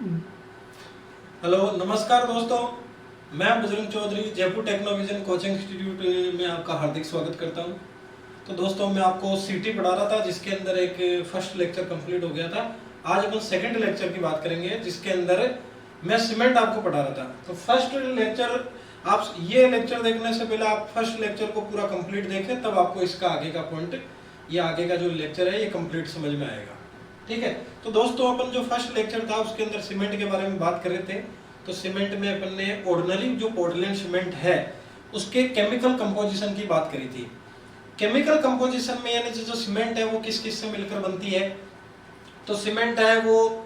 Hello नमस्कार दोस्तों, मैं Bajrang Chaudhary Jaipur Technovision coaching institute में आपका हार्दिक स्वागत करता हूं। तो दोस्तों, मैं आपको सीटी पढ़ा रहा था जिसके अंदर एक फर्स्ट लेक्चर कंप्लीट हो गया था। आज अपन सेकंड लेक्चर की बात करेंगे जिसके अंदर मैं सीमेंट आपको पढ़ा रहा था। तो फर्स्ट लेक्चर, आप ये लेक्चर देखने से पहले आप फर्स्ट लेक्चर को पूरा कंप्लीट देखें, तब आपको इसका आगे का पॉइंट या आगे का जो लेक्चर है ये कंप्लीट समझ में आएगा। ठीक है। तो दोस्तों, अपन जो फर्स्ट लेक्चर था उसके अंदर सीमेंट के बारे में बात कर रहे थे। तो सीमेंट में अपन ने ऑर्डिनरी जो पोर्टलैंड सीमेंट है उसके केमिकल कंपोजिशन की बात करी थी। केमिकल कंपोजिशन में यानी जो सीमेंट है वो किस किस से मिलकर बनती है। तो सीमेंट है वो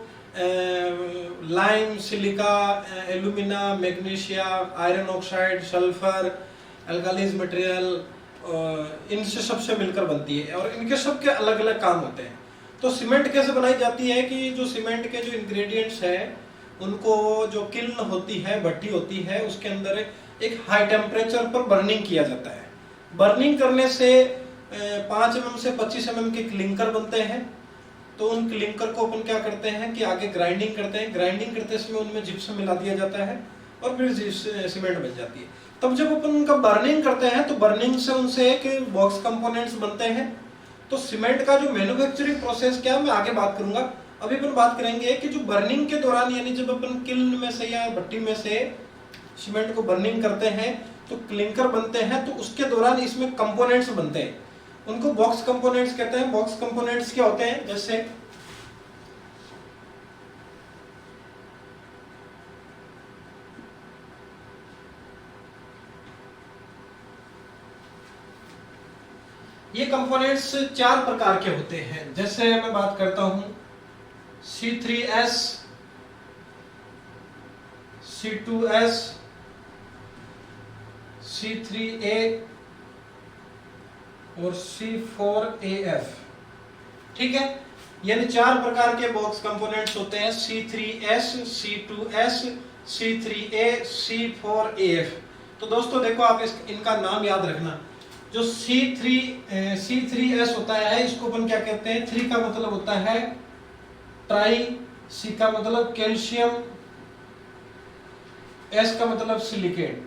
lime, silica, alumina, magnesia, iron oxide, sulphur, alkalis material, इनसे सबसे मिलकर बनती है और इनके सबके अलग अलग काम होते हैं। तो सीमेंट कैसे बनाई जाती है कि जो सीमेंट के जो इंग्रेडिएंट्स है उनको जो किल्न होती है, भट्टी होती है, उसके अंदर एक हाई टेम्परेचर पर बर्निंग किया जाता है। बर्निंग करने से 5 mm से 25 mm के क्लिंकर बनते हैं। तो उन क्लिंकर को अपन क्या करते हैं कि आगे ग्राइंडिंग करते हैं। ग्राइंडिंग करते समय उनमें जिप्सम मिला दिया जाता है और फिर सीमेंट बन जाती है। तब जब अपन उनका बर्निंग करते हैं तो बर्निंग से उनसे एक बॉक्स कंपोनेंट्स बनते हैं। तो सीमेंट का जो मैन्युफैक्चरिंग प्रोसेस क्या, मैं आगे बात करूंगा। अभी अपन बात करेंगे कि जो बर्निंग के दौरान यानी जब अपन किल्न में से या भट्टी में से सीमेंट को बर्निंग करते हैं तो क्लिंकर बनते हैं। तो उसके दौरान इसमें कंपोनेंट्स बनते हैं, उनको बॉक्स कंपोनेंट्स कहते हैं। बॉक्स कंपोनेंट्स क्या होते हैं, जैसे ये कंपोनेंट्स 4 प्रकार के होते हैं। जैसे मैं बात करता हूं C3S, C2S, C3A और C4AF। ठीक है, यानी 4 प्रकार के बॉक्स कंपोनेंट्स होते हैं। C3S, C2S, C3A, C4AF। तो दोस्तों देखो, आप इनका नाम याद रखना। जो C3S होता है इसको अपन क्या कहते हैं, 3 का मतलब होता है ट्राई, C का मतलब कैल्शियम, S का मतलब सिलिकेट,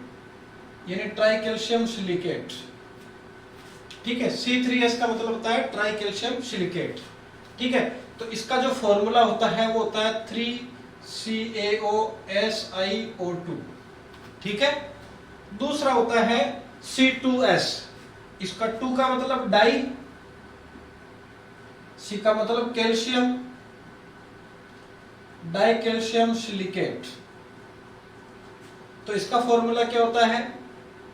यानी ट्राई कैल्शियम सिलिकेट। ठीक है, C3S का मतलब होता है ट्राई कैल्शियम सिलिकेट। ठीक है, तो इसका जो फॉर्मूला होता है वो होता है 3CaOSiO2। ठीक है, दूसरा होता है C2S। इसका 2 का मतलब डाई, C का मतलब कैल्शियम, डाई कैल्शियम सिलिकेट। तो इसका फॉर्मूला क्या होता है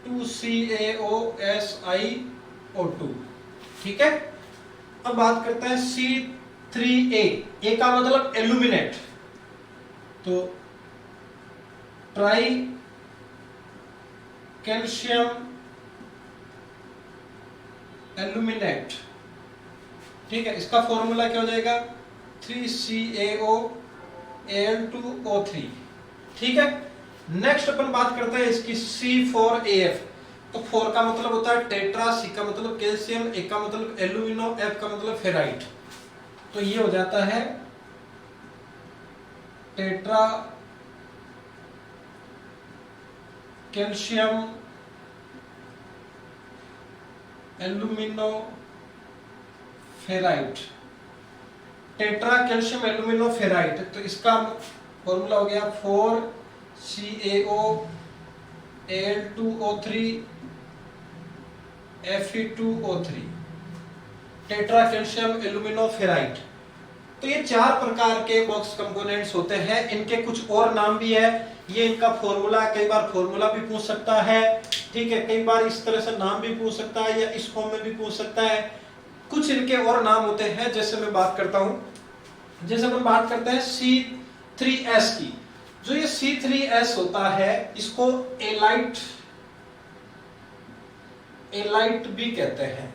2CaOSiO2। ठीक है, अब बात करते हैं C3A। A का मतलब एल्यूमिनेट, तो ट्राई कैल्शियम एल्यूमिनेट। ठीक है, इसका फॉर्मूला क्या हो जाएगा 3CaOAl2O3। ठीक है, नेक्स्ट अपन बात करते हैं इसकी C4AF। तो 4 का मतलब होता है टेट्रा, C का मतलब कैल्शियम, A का मतलब एल्यूमिनो, F का मतलब फेराइट। तो ये हो जाता है tetra calcium alumino ferrite, tetra calcium alumino ferrite. तो इसका फॉर्मूला हो गया 4CaOAl2O3 Fe2O3, tetra calcium alumino ferrite. तो ये 4 प्रकार के बॉक्स कंपोनेंट्स होते हैं। इनके कुछ और नाम भी है, ये इनका फॉर्मूला, कई बार फॉर्मूला भी पूछ सकता है। ठीक है, कई बार इस तरह से नाम भी पूछ सकता है या इस फॉर्म में भी पूछ सकता है। कुछ इनके और नाम होते हैं, जैसे मैं बात करता हूं, जैसे हम बात करते हैं C3S की। जो ये C3S होता है इसको एलाइट भी कहते हैं,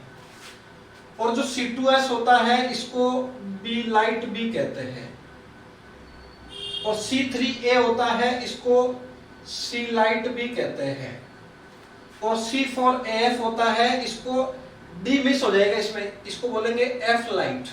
और जो C2S होता है इसको B-लाइट भी कहते हैं, और C3A होता है इसको C-लाइट भी कहते हैं, और C4AF होता है इसको डी मिस हो जाएगा इसमें, इसको बोलेंगे F-लाइट।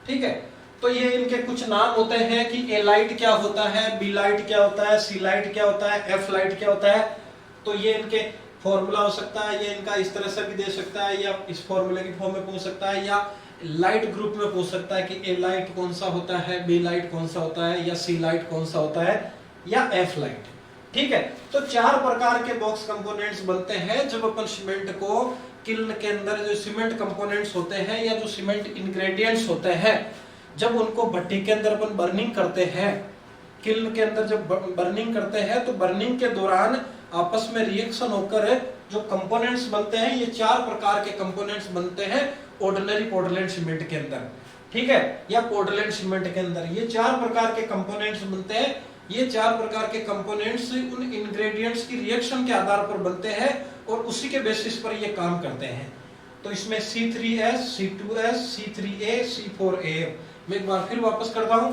ठीक है, तो ये इनके कुछ नाम होते हैं कि ए लाइट क्या होता है, बी लाइट क्या होता है, सी लाइट क्या होता है, एफ लाइट क्या होता है। तो ये इनके फॉर्मूला हो सकता है, ये इनका इस तरह से भी दे सकता है, या इस फॉर्मूले की फॉर्म में पूछ सकता है, या लाइट ग्रुप में पूछ सकता है कि ए लाइट कौन सा होता है, बी लाइट कौन सा होता है, या सी लाइट कौन सा होता है, या एफ लाइट। ठीक है, तो 4 प्रकार के बॉक्स कंपोनेंट्स बनते हैं जब अपन सीमेंट को किल्न के अंदर, जो सीमेंट कंपोनेंट्स होते हैं या जो सीमेंट इंग्रेडिएंट्स होते हैं, जब उनको भट्टी के अंदर अपन बर्निंग करते हैं, किल्न के अंदर जब बर्निंग करते हैं, तो बर्निंग के दौरान आपस में रिएक्शन होकर जो कंपोनेंट्स बनते हैं, ये 4 प्रकार के कंपोनेंट्स बनते हैं ऑर्डिनरी पोर्टलैंड सीमेंट के अंदर। ठीक है, या पोर्टलैंड सीमेंट के अंदर ये 4 प्रकार के कंपोनेंट्स बनते हैं। ये 4 प्रकार के कंपोनेंट्स उन इंग्रेडिएंट्स की रिएक्शन के आधार पर बनते हैं और उसी के बेसिस पर ये काम करते हैं। तो इसमें C3S, C2S, C3A, C4A। मैं एक बार फिर वापस करता हूं।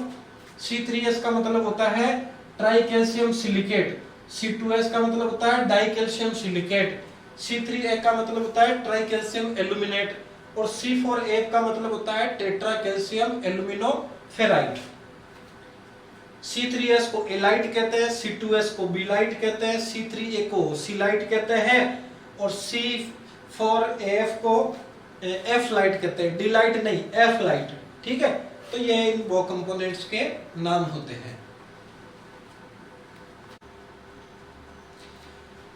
C3S का मतलब होता है ट्राई कैल्शियम सिलिकेट, C2S का मतलब होता है डाई कैल्शियम सिलिकेट, C3A का मतलब होता है ट्राई कैल्शियम एल्यूमिनेट, और C4A का मतलब होता है tetra calcium alumino ferrite. C3S को ए लाइट कहते हैं, C2S को बी लाइट कहते हैं, C3A को सी लाइट कहते हैं, और C4AF को एफ लाइट कहते हैं। डी लाइट नहीं, एफ लाइट। ठीक है, तो ये इन वो कंपोनेंट्स के नाम होते हैं।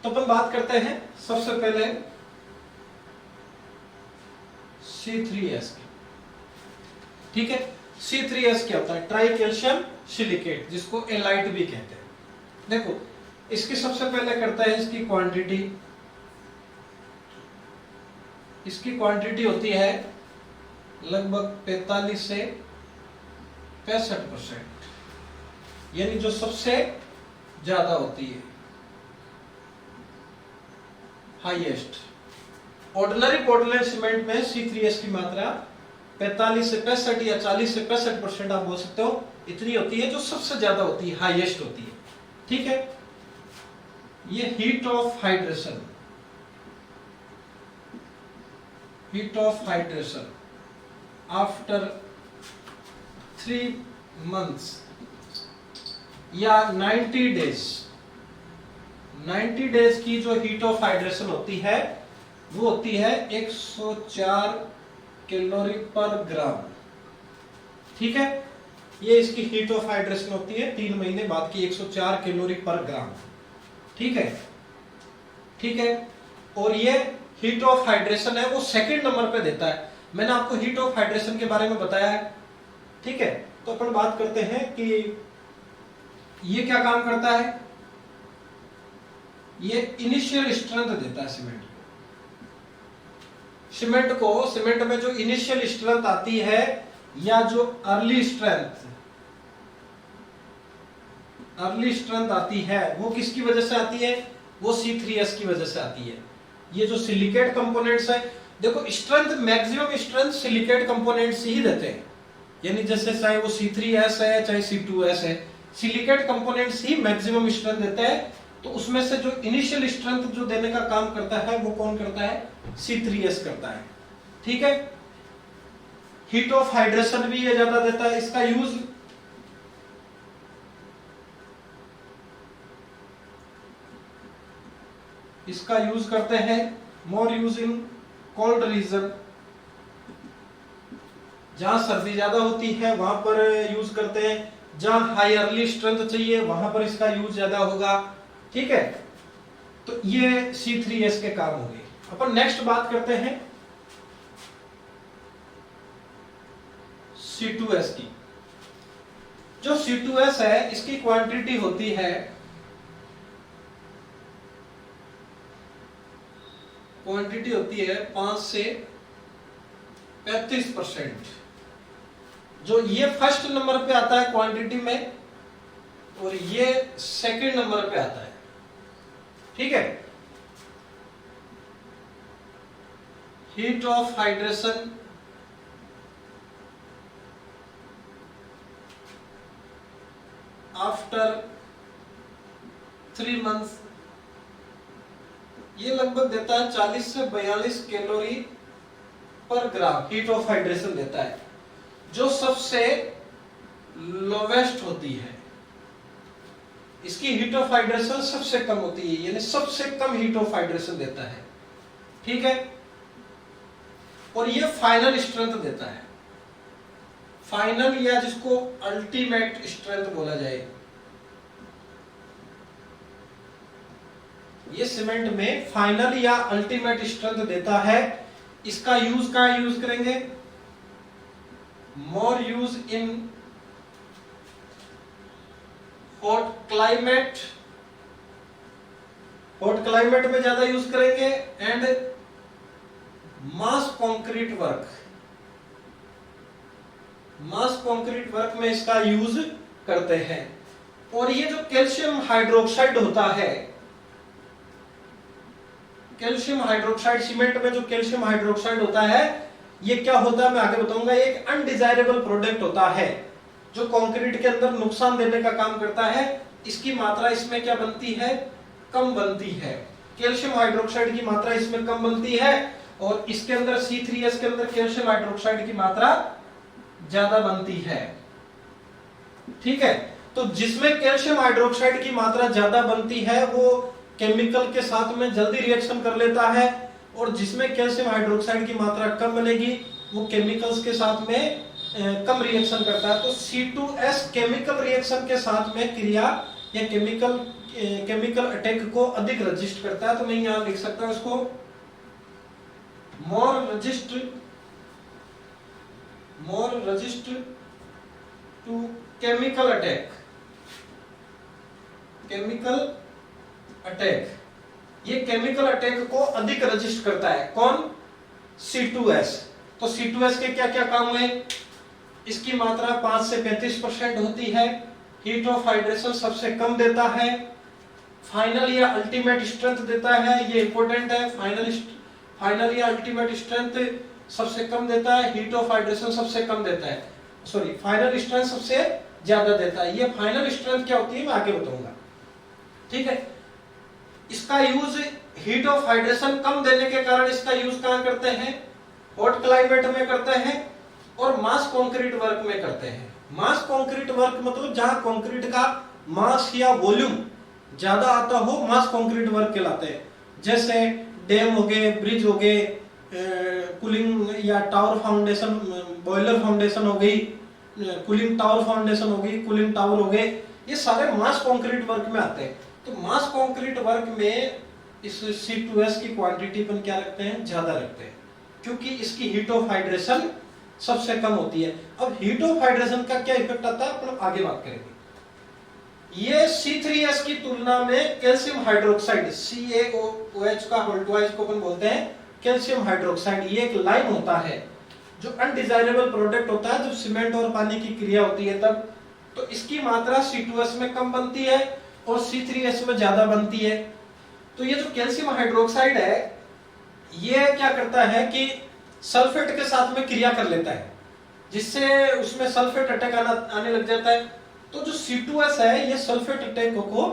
तो अपन बात करते हैं सबसे पहले C3S की। ठीक है, C3S क्या होता है? ट्राई कैल्शियम सिलिकेट, जिसको एलाइट भी कहते हैं। देखो, इसकी सबसे पहले करता है इसकी क्वांटिटी। इसकी क्वांटिटी होती है लगभग 45 से 65%, यानी जो सबसे ज्यादा होती है, हाईएस्ट। ऑर्डिनरी पोर्टलैंड सीमेंट में C3S की मात्रा 45 से 65 या 40 से 65% आप बोल सकते हो, इतनी होती है, जो सबसे ज्यादा होती है, हाईएस्ट होती है। ठीक है, ये heat of hydration, heat of hydration after 3 months या 90 डेज, 90 डेज की जो हीट ऑफ हाइड्रेशन होती है वो होती है 104 कैलोरी पर ग्राम। ठीक है, ये इसकी हीट ऑफ हाइड्रेशन होती है 3 महीने बाद की 104 कैलोरी पर ग्राम। ठीक है, ठीक है, और ये हीट ऑफ हाइड्रेशन है वो सेकंड नंबर पे देता है। मैंने आपको हीट ऑफ हाइड्रेशन के बारे में बताया है। ठीक है, तो अपन बात करते हैं कि ये क्या काम करता है। ये इनिशियल स्ट्रेंथ देता है सीमेंट को। सीमेंट में जो इनिशियल स्ट्रेंथ आती है, या जो अर्ली स्ट्रेंथ आती है, वो किसकी वजह से आती है? वो C3S की वजह से आती है। ये जो सिलिकेट कंपोनेंट्स है, देखो strength, maximum strength silicate components ही देते हैं, यानी जैसे चाहे वो C3S है चाहे C2S है, सिलिकेट कंपोनेंट्स ही मैक्सिमम स्ट्रेंथ देते हैं। तो उसमें से जो इनिशियल स्ट्रेंथ जो देने का काम करता है वो कौन करता है? C3S करता है। ठीक है, हीट ऑफ हाइड्रेशन भी ये ज्यादा देता है। इसका यूज करते हैं मोर यूज इन कोल्ड रीजन, जहां सर्दी ज्यादा होती है वहां पर यूज करते हैं। जहां हाई अर्ली स्ट्रेंथ चाहिए वहां पर इसका यूज ज्यादा होगा। ठीक है, तो ये C3S के काम हो गए। अपन नेक्स्ट बात करते हैं C2S की। जो C2S है, इसकी क्वांटिटी होती है, क्वांटिटी होती है 5 से 35%। जो ये फर्स्ट नंबर पे आता है क्वांटिटी में, और ये सेकंड नंबर पे आता है। ठीक है, heat of hydration after 3 months, ये लगभग देता है 40 से 42 कैलोरी पर ग्राम हीट ऑफ हाइड्रेशन देता है। जो सबसे लोवेस्ट होती है, इसकी हीट ऑफ हाइड्रेशन सबसे कम होती है, यानी सबसे कम हीट ऑफ हाइड्रेशन देता है, ठीक है। और ये फाइनल स्ट्रेंथ देता है, फाइनल या जिसको अल्टीमेट स्ट्रेंथ बोला जाए। ये सीमेंट में फाइनल या अल्टीमेट स्ट्रेंथ देता है। इसका यूज कहां यूज करेंगे? More use in hot climate, hot climate में ज्यादा यूज करेंगे, and mass concrete work, mass concrete work में इसका यूज करते हैं। और ये जो कैल्शियम हाइड्रोक्साइड होता है, कैल्शियम हाइड्रोक्साइड, सीमेंट में जो कैल्शियम हाइड्रोक्साइड होता है, ये क्या होता है मैं आगे बताऊंगा। ये एक अनडिजायरेबल प्रोडक्ट होता है जो कंक्रीट के अंदर नुकसान देने का काम करता है। इसकी मात्रा इसमें क्या बनती है? कम बनती है। कैल्शियम हाइड्रोक्साइड की मात्रा इसमें कम बनती है, और इसके अंदर C3S के अंदर कैल्शियम हाइड्रोक्साइड की मात्रा ज्यादा बनती है, ठीक है। तो जिसमें कैल्शियम हाइड्रोक्साइड की मात्रा ज्यादा बनती है वो केमिकल के साथ में जल्दी रिएक्शन कर लेता है, और जिसमें कैल्शियम हाइड्रोक्साइड की मात्रा कम बनेगी वो केमिकल्स के साथ में कम रिएक्शन करता है। तो C2S केमिकल रिएक्शन के साथ में क्रिया या केमिकल अटैक को अधिक रजिस्ट करता है। तो मैं यहां लिख सकता हूं इसको, more resist to chemical attack, chemical attack. ये केमिकल अटैक को अधिक रजिस्ट करता है। कौन? C2S। तो C2S के क्या क्या काम हुए? इसकी मात्रा 5 से 35% होती है, हीट ऑफ हाइड्रेशन सबसे कम देता है, फाइनल या अल्टीमेट स्ट्रेंथ देता है, ये इंपॉर्टेंट है। फाइनल या अल्टीमेट स्ट्रेंथ सबसे कम देता है, हीट ऑफ हाइड्रेशन सबसे कम देता है, सॉरी फाइनल स्ट्रेंथ सबसे ज्यादा देता है। ये फाइनल स्ट्रेंथ क्या होती है मैं आगे बताऊंगा, ठीक है। इसका यूज हीट ऑफ हाइड्रेशन कम देने के कारण इसका यूज कहां करते हैं? हॉट क्लाइमेट में करते हैं, और मास कंक्रीट वर्क में करते हैं। मास कंक्रीट वर्क मतलब जहां कंक्रीट का मास या वॉल्यूम ज्यादा आता हो, मास कंक्रीट वर्क कहलाते हैं। जैसे डैम हो गए, ब्रिज हो गए, कूलिंग या टावर फाउंडेशन, बॉयलर फाउंडेशन हो गई, कूलिंग टावर फाउंडेशन हो गई, कूलिंग टावर हो गए, ये सारे मास कंक्रीट वर्क में आते हैं। तो मास कंक्रीट वर्क में इस C2S की क्वांटिटी पर क्या रखते हैं? ज्यादा रखते हैं, क्योंकि इसकी हीट ऑफ हाइड्रेशन सबसे कम होती है। अब हीट ऑफ हाइड्रेशन का क्या इफेक्ट आता है अपन आगे बात करेंगे। ये C3S की तुलना में कैल्शियम हाइड्रोक्साइड, CaOH का होल ट्वाइस को अपन बोलते हैं कैल्शियम हाइड्रोक्साइड, ये एक लाइम होता है जो अनडिजायरेबल प्रोडक्ट होता है जब सीमेंट और पानी की क्रिया होती है तब। तो इसकी मात्रा C2S में कम बनती है और C3S में ज्यादा बनती है। तो ये जो कैल्शियम हाइड्रोक्साइड है ये क्या करता है कि सल्फेट के साथ में क्रिया कर लेता है, जिससे उसमें सल्फेट अटैक आने लग जाता है। तो जो C2S है ये सल्फेट अटैक को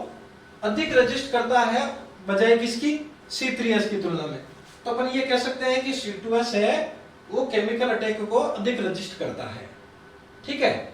अधिक रजिस्ट करता है बजाय किसकी? C3S की तुलना में। तो अपन ये कह सकते हैं कि C2S है वो केमिकल अटैक को अधिक रजिस्ट करता है, ठीक है।